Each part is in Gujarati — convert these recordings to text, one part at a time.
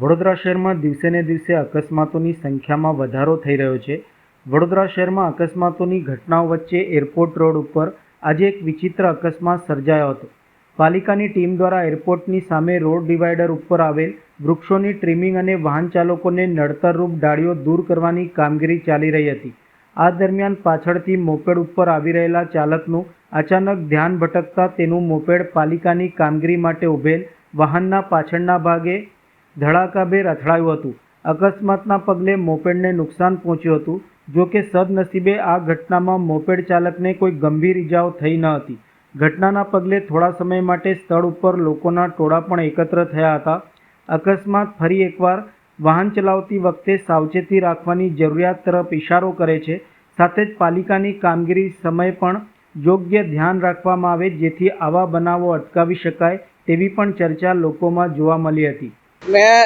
વડોદરા શહેરમાં દિવસે ને દિવસે અકસ્માતોની સંખ્યામાં વધારો થઈ રહ્યો છે। વડોદરા શહેરમાં અકસ્માતોની ઘટનાઓ વચ્ચે એરપોર્ટ રોડ ઉપર આજે એક વિચિત્ર અકસ્માત સર્જાયો હતો। પાલિકાની ટીમ દ્વારા એરપોર્ટની સામે રોડ ડિવાઈડર ઉપર આવેલ વૃક્ષોની ટ્રીમિંગ અને વાહન ચાલકોને નડતરરૂપ ડાળીઓ દૂર કરવાની કામગીરી ચાલી રહી હતી। આ દરમિયાન પાછળથી મોપેડ ઉપર આવી રહેલા ચાલકનું અચાનક ધ્યાન ભટકતા તેનું મોપેડ પાલિકાની કામગીરી માટે ઉભેલ વાહનના પાછળના ભાગે ધડાકાભેર અથડાયું હતું। અકસ્માતના પગલે મોપેડને નુકસાન પહોંચ્યું હતું। જો કે સદનસીબે આ ઘટનામાં મોપેડ ચાલકને કોઈ ગંભીર ઇજાઓ થઈ ન હતી। ઘટનાના પગલે થોડા સમય માટે સ્થળ ઉપર લોકોના ટોળા પણ એકત્ર થયા હતા। અકસ્માત ફરી એકવાર વાહન ચલાવતી વખતે સાવચેતી રાખવાની જરૂરિયાત તરફ ઇશારો કરે છે। સાથે જ પાલિકાની કામગીરી સમયે પણ યોગ્ય ધ્યાન રાખવામાં આવે જેથી આવા બનાવો અટકાવી શકાય તેવી પણ ચર્ચા લોકોમાં જોવા મળી હતી। मैं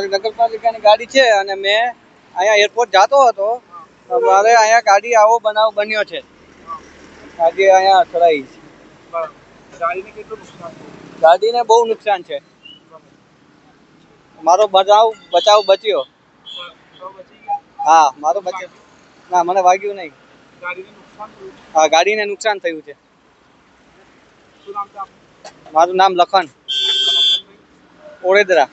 नगरपालिका की गाड़ी है અને मैं અહીંયા એરપોર્ટ જાતો હતો। મારે અહીંયા ગાડી આવો બનાવ બન્યો છે। ગાડી અહીંયા અથડાઈ છે। ગાડીને કેટલું નુકસાન થયું? ગાડીને બહુ નુકસાન છે। મારો બચાવ બચ્યો। હા, મારો બચ્યો। ના, મને વાગ્યું નહીં। ગાડીને નુકસાન થયું? હા, ગાડીને નુકસાન થયું છે। શું નામ છે આપનું? મારું નામ લખન ઓળેદરા।